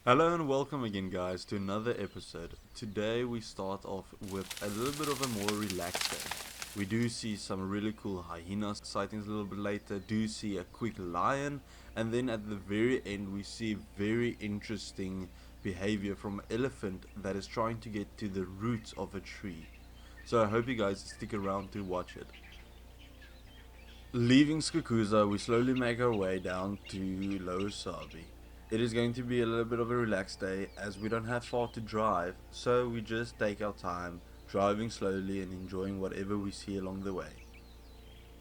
Hello and welcome again guys to another episode. Today we start off with a little bit of a more relaxed day. We do see some really cool hyenas sightings a little bit later, do see a quick lion, and then at the very end we see very interesting behavior from an elephant that is trying to get to the roots of a tree. So I hope you guys stick around to watch it. Leaving Skukuza, we slowly make our way down to Lower Sabi. It is going to be a little bit of a relaxed day as we don't have far to drive, so we just take our time, driving slowly and enjoying whatever we see along the way.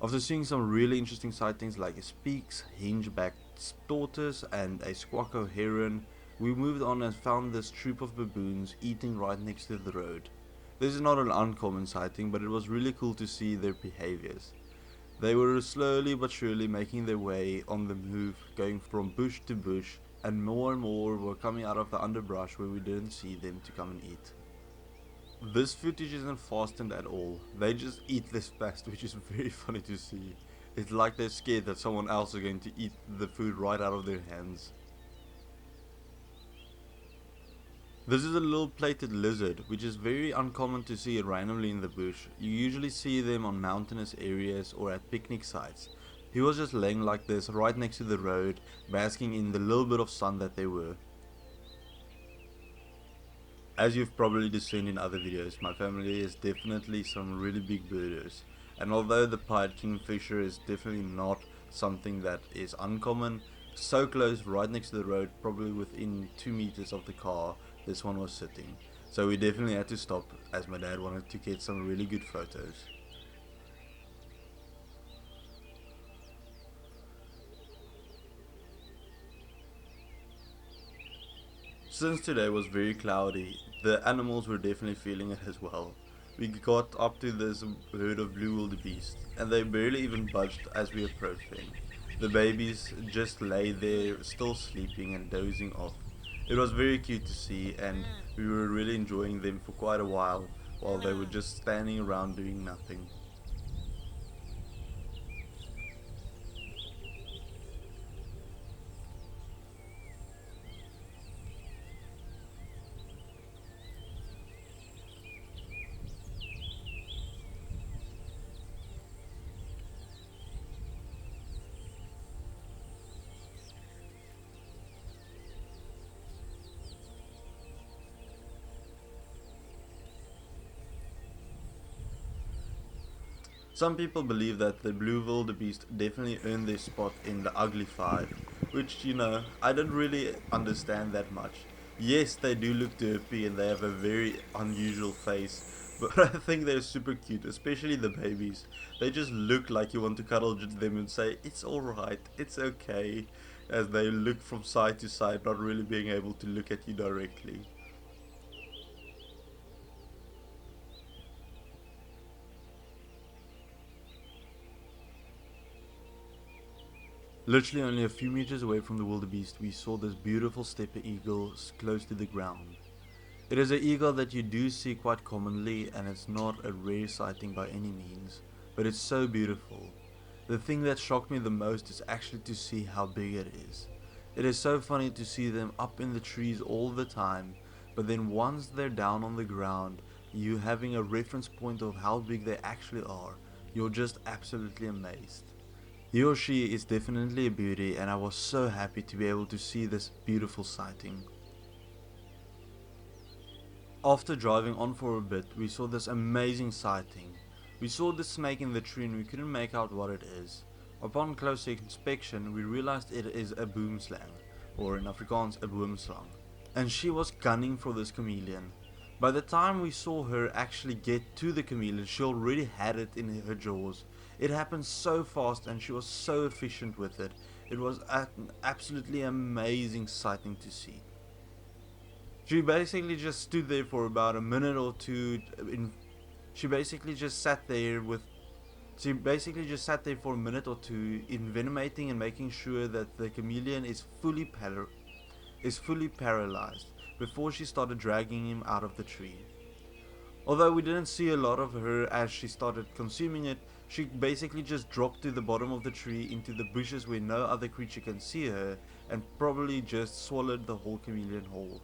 After seeing some really interesting sightings like a Speaks, hinge-backed tortoise and a squawko heron, we moved on and found this troop of baboons eating right next to the road. This is not an uncommon sighting, but it was really cool to see their behaviors. They were slowly but surely making their way on the move, going from bush to bush, and more were coming out of the underbrush where we didn't see them to come and eat. This footage isn't fastened at all, they just eat this fast, which is very funny to see. It's like they're scared that someone else is going to eat the food right out of their hands. This is a little plated lizard, which is very uncommon to see randomly in the bush. You usually see them on mountainous areas or at picnic sites. He was just laying like this right next to the road, basking in the little bit of sun that there were. As you've probably just seen in other videos, my family is definitely some really big birders. And although the pied kingfisher is definitely not something that is uncommon, so close right next to the road, probably within 2 meters of the car, this one was sitting. So we definitely had to stop as my dad wanted to get some really good photos. Since today was very cloudy, the animals were definitely feeling it as well. We got up to this herd of Bluewildebeest and they barely even budged as we approached them. The babies just lay there still sleeping and dozing off. It was very cute to see and we were really enjoying them for quite a while they were just standing around doing nothing. Some people believe that the Bluewildebeest definitely earned their spot in the Ugly Five, which, I don't really understand that much. Yes, they do look derpy and they have a very unusual face, but I think they're super cute, especially the babies. They just look like you want to cuddle them and say, it's alright, it's okay, as they look from side to side, not really being able to look at you directly. Literally only a few meters away from the wildebeest, we saw this beautiful Steppe Eagle close to the ground. It is an eagle that you do see quite commonly and it's not a rare sighting by any means, but it's so beautiful. The thing that shocked me the most is actually to see how big it is. It is so funny to see them up in the trees all the time, but then once they're down on the ground, you having a reference point of how big they actually are, you're just absolutely amazed. He or she is definitely a beauty and I was so happy to be able to see this beautiful sighting. After driving on for a bit, we saw this amazing sighting. We saw the snake in the tree and we couldn't make out what it is. Upon closer inspection, we realized it is a boomslang, or in Afrikaans a boomslang. And she was gunning for this chameleon. By the time we saw her actually get to the chameleon, she already had it in her jaws. It happened so fast and she was so efficient with it. It was an absolutely amazing sighting to see. She basically just stood there for about a minute or two. She basically just sat there for a minute or two, envenomating and making sure that the chameleon is fully paralyzed before she started dragging him out of the tree. Although we didn't see a lot of her as she started consuming it, she basically just dropped to the bottom of the tree into the bushes where no other creature can see her, and probably just swallowed the whole chameleon whole.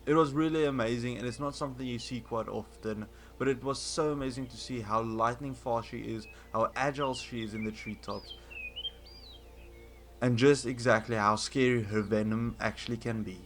It was really amazing, and it's not something you see quite often, but it was so amazing to see how lightning fast she is, how agile she is in the treetops, and just exactly how scary her venom actually can be.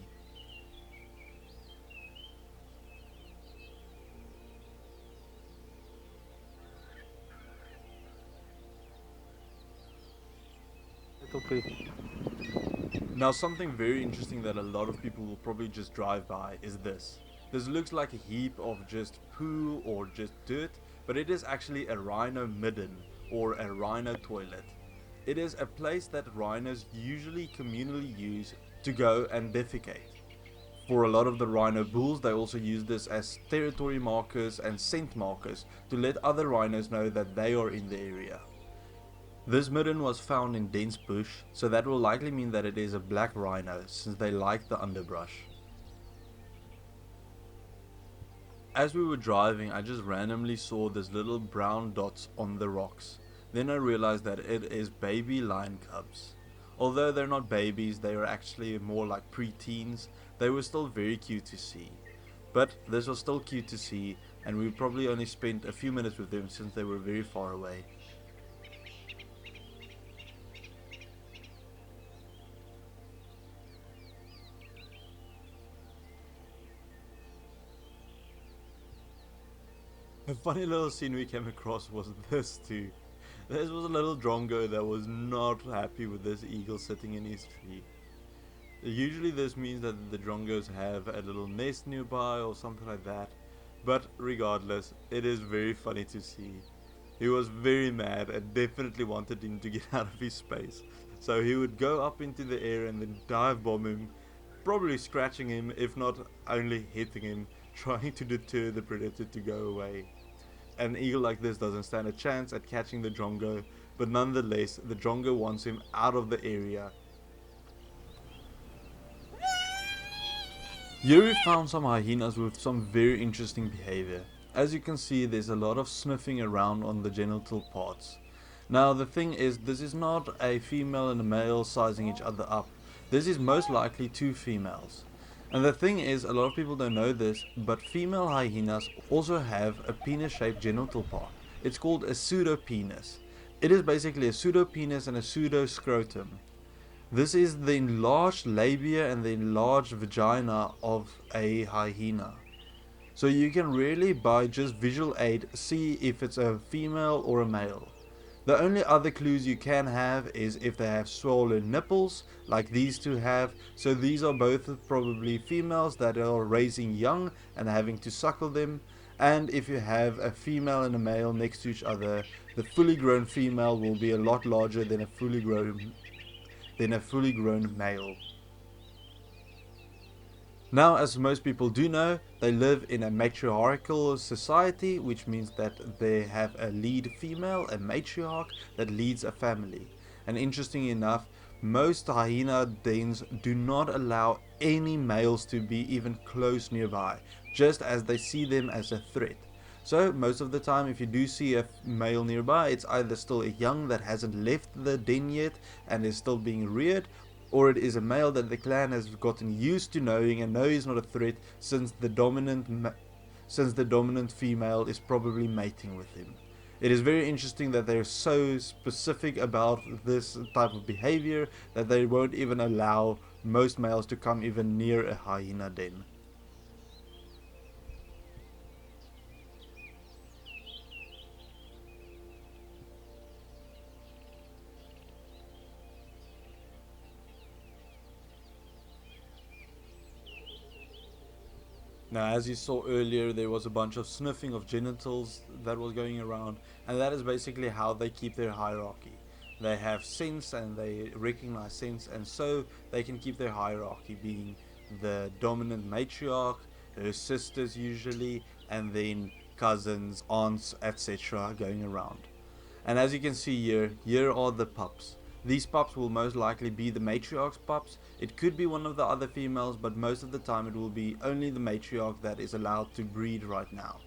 Now, something very interesting that a lot of people will probably just drive by is this. This looks like a heap of just poo or just dirt, but it is actually a rhino midden or a rhino toilet. It is a place that rhinos usually communally use to go and defecate. For a lot of the rhino bulls, they also use this as territory markers and scent markers to let other rhinos know that they are in the area. This midden was found in dense bush, so that will likely mean that it is a black rhino, since they like the underbrush. As we were driving, I just randomly saw these little brown dots on the rocks. Then I realized that it is baby lion cubs. Although they're not babies, they are actually more like pre-teens, they were still very cute to see. But this was still cute to see, and we probably only spent a few minutes with them since they were very far away. A funny little scene we came across was this too. This was a little drongo that was not happy with this eagle sitting in his tree. Usually this means that the drongos have a little nest nearby or something like that, but regardless, it is very funny to see. He was very mad and definitely wanted him to get out of his space, so he would go up into the air and then dive bomb him, probably scratching him if not only hitting him, trying to deter the predator to go away. An eagle like this doesn't stand a chance at catching the drongo, but nonetheless the drongo wants him out of the area. Here we found some hyenas with some very interesting behavior. As you can see, there's a lot of sniffing around on the genital parts. Now the thing is, this is not a female and a male sizing each other up. This is most likely two females. And the thing is, a lot of people don't know this, but female hyenas also have a penis-shaped genital part. It's called a pseudopenis. It is basically a pseudopenis and a pseudoscrotum. This is the enlarged labia and the enlarged vagina of a hyena. So you can really, by just visual aid, see if it's a female or a male. The only other clues you can have is if they have swollen nipples, like these two have, so these are both probably females that are raising young and having to suckle them, and if you have a female and a male next to each other, the fully grown female will be a lot larger than a fully grown male. Now, as most people do know, they live in a matriarchal society, which means that they have a lead female, a matriarch, that leads a family. And interestingly enough, most hyena dens do not allow any males to be even close nearby, just as they see them as a threat. So most of the time, if you do see a male nearby, it's either still a young that hasn't left the den yet and is still being reared, or it is a male that the clan has gotten used to knowing and know is not a threat, since the dominant female is probably mating with him. It is very interesting that they're so specific about this type of behavior that they won't even allow most males to come even near a hyena den. Now, as you saw earlier, there was a bunch of sniffing of genitals that was going around, and that is basically how they keep their hierarchy. They have sense and they recognize sense, and so they can keep their hierarchy, being the dominant matriarch, her sisters usually, and then cousins, aunts, etc. going around. And as you can see here are the pups. These pups will most likely be the matriarch's pups. It could be one of the other females, but most of the time it will be only the matriarch that is allowed to breed right now.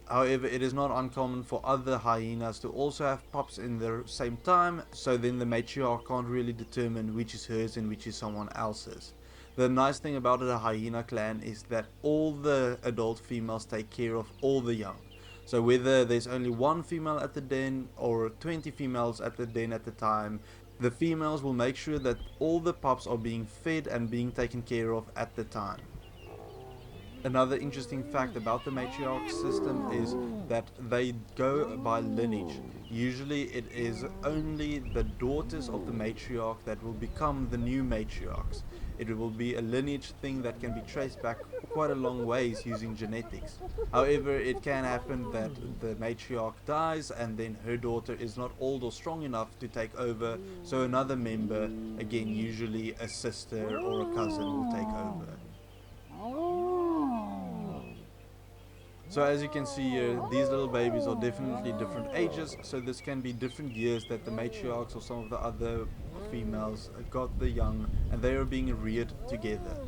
However, it is not uncommon for other hyenas to also have pups in the same time, so then the matriarch can't really determine which is hers and which is someone else's. The nice thing about the hyena clan is that all the adult females take care of all the young. So whether there's only one female at the den or 20 females at the den at the time, the females will make sure that all the pups are being fed and being taken care of at the time. Another interesting fact about the matriarch system is that they go by lineage. Usually it is only the daughters of the matriarch that will become the new matriarchs. It will be a lineage thing that can be traced back quite a long ways using genetics. However, it can happen that the matriarch dies and then her daughter is not old or strong enough to take over, so another member, again usually a sister or a cousin, will take over. So as you can see here, these little babies are definitely different ages, so this can be different years that the matriarchs or some of the other females got the young and they are being reared together.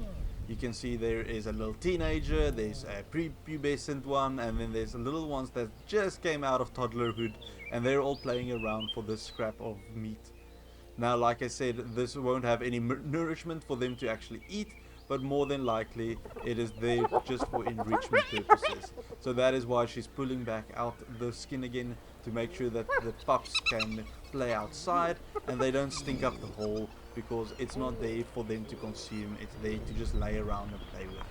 You can see there is a little teenager, there's a prepubescent one, and then there's little ones that just came out of toddlerhood and they're all playing around for this scrap of meat. Now, like I said, this won't have any nourishment for them to actually eat, but more than likely it is there just for enrichment purposes. So that is why she's pulling back out the skin again, to make sure that the pups can play outside and they don't stink up the hole, because it's not there for them to consume, it's there to just lay around and play with.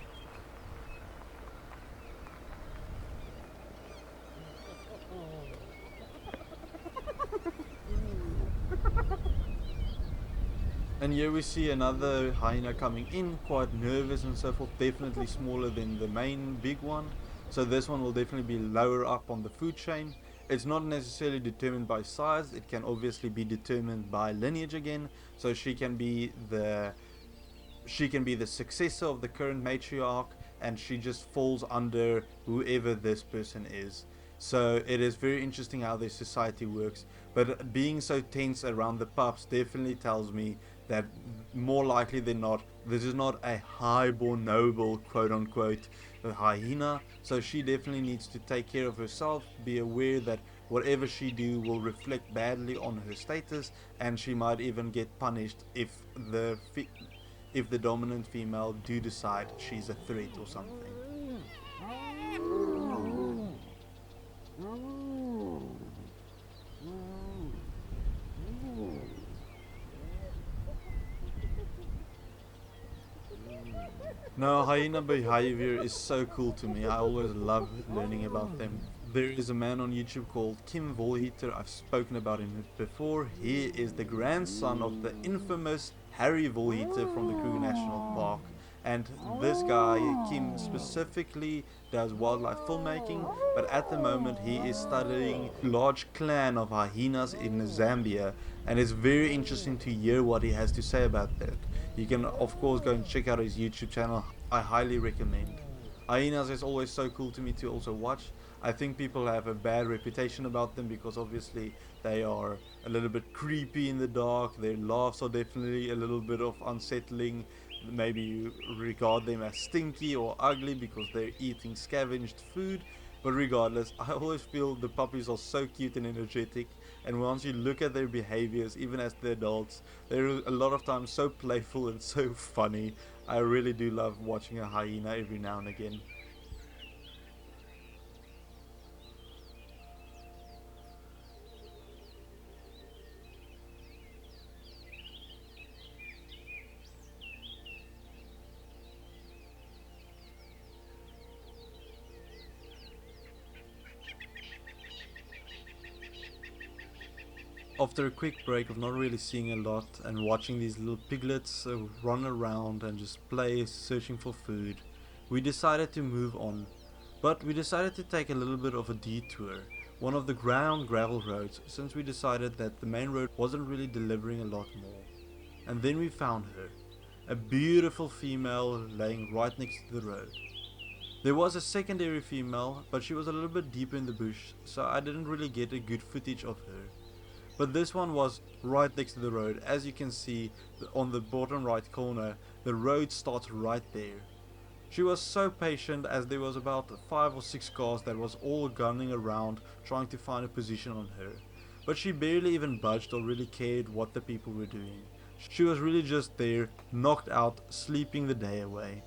And here we see another hyena coming in, quite nervous and so forth, definitely smaller than the main big one. So this one will definitely be lower up on the food chain. It's not necessarily determined by size, it can obviously be determined by lineage again. So she can be the successor of the current matriarch, and she just falls under whoever this person is. So it is very interesting how their society works, but being so tense around the pups definitely tells me that more likely than not, this is not a high-born noble, quote-unquote, hyena. So she definitely needs to take care of herself, be aware that whatever she do will reflect badly on her status, and she might even get punished if the dominant female do decide she's a threat or something. No, hyena behavior is so cool to me. I always love learning about them. There is a man on YouTube called Kim Volheater. I've spoken about him before. He is the grandson of the infamous Harry Volheater from the Kruger National Park. And this guy, Kim, specifically does wildlife filmmaking, but at the moment he is studying a large clan of hyenas in Zambia, and it's very interesting to hear what he has to say about that. You can of course go and check out his YouTube channel. I highly recommend. Hyenas is always so cool to me to also watch. I think people have a bad reputation about them because obviously they are a little bit creepy in the dark. Their laughs are definitely a little bit of unsettling. Maybe you regard them as stinky or ugly because they're eating scavenged food, but regardless, I always feel the puppies are so cute and energetic, and once you look at their behaviors, even as the adults, they're a lot of times so playful and so funny. I really do love watching a hyena every now and again. After a quick break of not really seeing a lot and watching these little piglets run around and just play searching for food, we decided to move on. But we decided to take a little bit of a detour, one of the gravel roads, since we decided that the main road wasn't really delivering a lot more. And then we found her, a beautiful female laying right next to the road. There was a secondary female, but she was a little bit deeper in the bush, so I didn't really get a good footage of her. But this one was right next to the road. As you can see on the bottom right corner, the road starts right there. She was so patient as there was about 5 or 6 cars that was all gunning around trying to find a position on her. But she barely even budged or really cared what the people were doing. She was really just there, knocked out, sleeping the day away.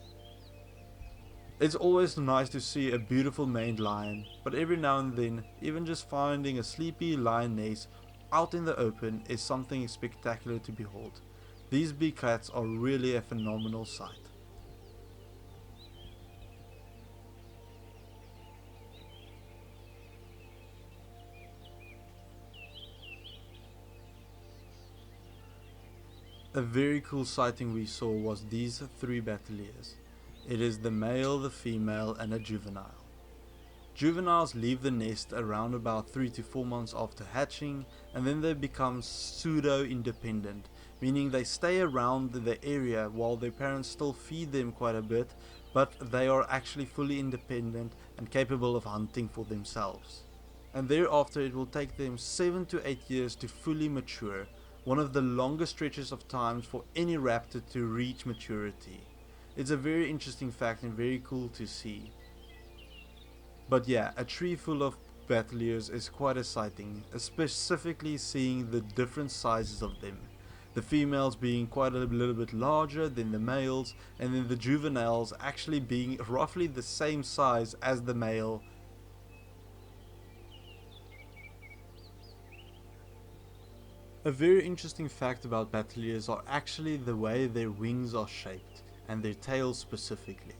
It's always nice to see a beautiful maned lion, but every now and then, even just finding a sleepy lioness out in the open is something spectacular to behold. These big cats are really a phenomenal sight. A very cool sighting we saw was these 3 Batelleurs. It is the male, the female and a juvenile. Juveniles leave the nest around about 3 to 4 months after hatching, and then they become pseudo-independent, meaning they stay around the area while their parents still feed them quite a bit, but they are actually fully independent and capable of hunting for themselves. And thereafter it will take them 7 to 8 years to fully mature, one of the longest stretches of times for any raptor to reach maturity. It's a very interesting fact and very cool to see. But yeah, a tree full of Batelleurs is quite a sighting, specifically seeing the different sizes of them. The females being quite a little bit larger than the males, and then the juveniles actually being roughly the same size as the male. A very interesting fact about Batelleurs are actually the way their wings are shaped, and their tails specifically.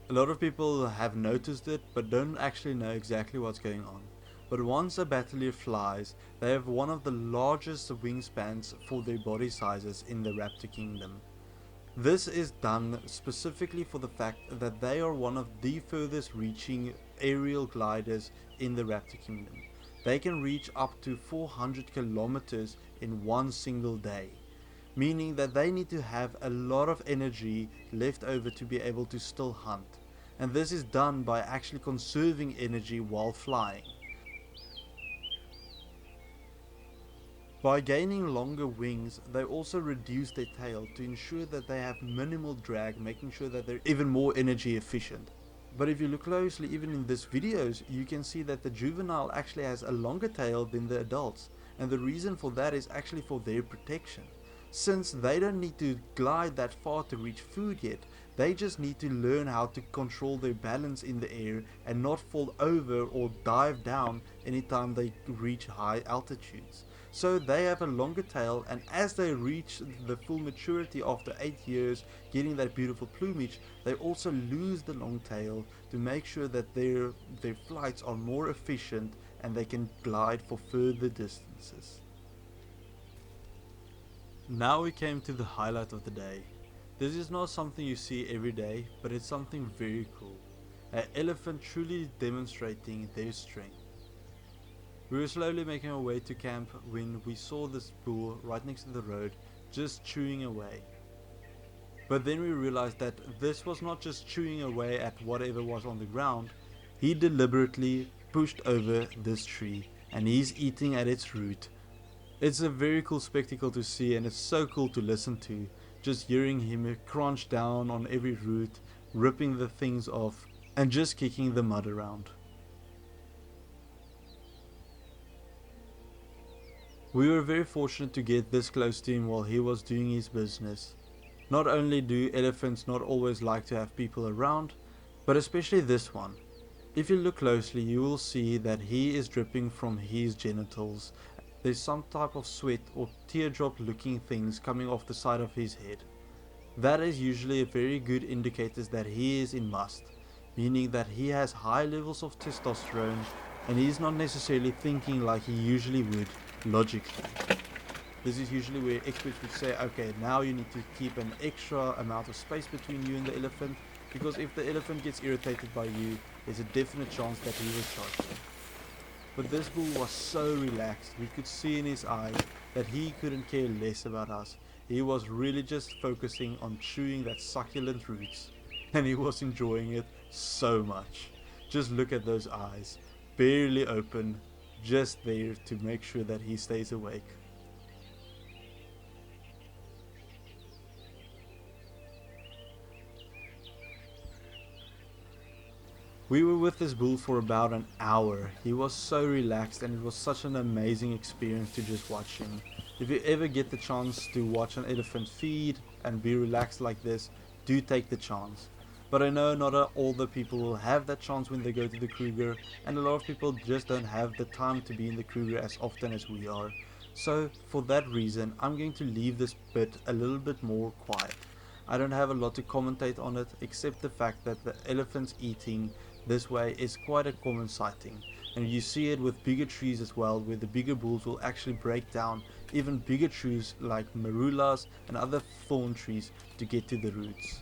A lot of people have noticed it but don't actually know exactly what's going on. But once a Batelleur flies, they have one of the largest wingspans for their body sizes in the raptor kingdom. This is done specifically for the fact that they are one of the furthest reaching aerial gliders in the raptor kingdom. They can reach up to 400 kilometers in one single day, meaning that they need to have a lot of energy left over to be able to still hunt. And this is done by actually conserving energy while flying. By gaining longer wings, they also reduce their tail to ensure that they have minimal drag, making sure that they're even more energy efficient. But if you look closely, even in these videos, you can see that the juvenile actually has a longer tail than the adults, and the reason for that is actually for their protection. Since they don't need to glide that far to reach food yet, they just need to learn how to control their balance in the air and not fall over or dive down anytime they reach high altitudes. So they have a longer tail, and as they reach the full maturity after 8 years, getting that beautiful plumage, they also lose the long tail to make sure that their flights are more efficient and they can glide for further distances. Now we came to the highlight of the day. This is not something you see every day, but it's something very cool. An elephant truly demonstrating their strength. We were slowly making our way to camp when we saw this bull right next to the road, just chewing away. But then we realized that this was not just chewing away at whatever was on the ground. He deliberately pushed over this tree and he's eating at its root. It's a very cool spectacle to see, and it's so cool to listen to, just hearing him crunch down on every root, ripping the things off and just kicking the mud around. We were very fortunate to get this close to him while he was doing his business. Not only do elephants not always like to have people around, but especially this one. If you look closely, you will see that he is dripping from his genitals. There's some type of sweat or teardrop looking things coming off the side of his head. That is usually a very good indicator that he is in must, meaning that he has high levels of testosterone and he's not necessarily thinking like he usually would logically. This is usually where experts would say, okay, now you need to keep an extra amount of space between you and the elephant, because if the elephant gets irritated by you, there's a definite chance that he will charge you. But this bull was so relaxed, we could see in his eyes that he couldn't care less about us. He was really just focusing on chewing that succulent roots, and he was enjoying it so much. Just look at those eyes, barely open, just there to make sure that he stays awake. We were with this bull for about an hour. He was so relaxed and it was such an amazing experience to just watch him. If you ever get the chance to watch an elephant feed and be relaxed like this, do take the chance. But I know not all the people will have that chance when they go to the Kruger, and a lot of people just don't have the time to be in the Kruger as often as we are. So for that reason, I'm going to leave this bit a little bit more quiet. I don't have a lot to commentate on it except the fact that the elephants eating this way is quite a common sighting, and you see it with bigger trees as well, where the bigger bulls will actually break down even bigger trees like marulas and other thorn trees to get to the roots.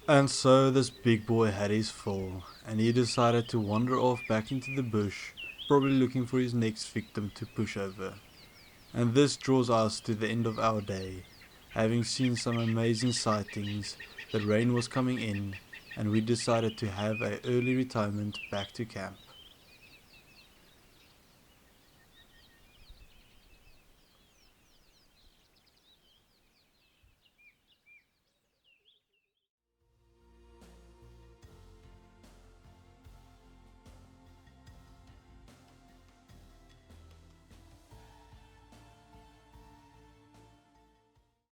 And so this big boy had his fill, and he decided to wander off back into the bush, probably looking for his next victim to push over. And this draws us to the end of our day, having seen some amazing sightings. The rain was coming in, and we decided to have an early retirement back to camp.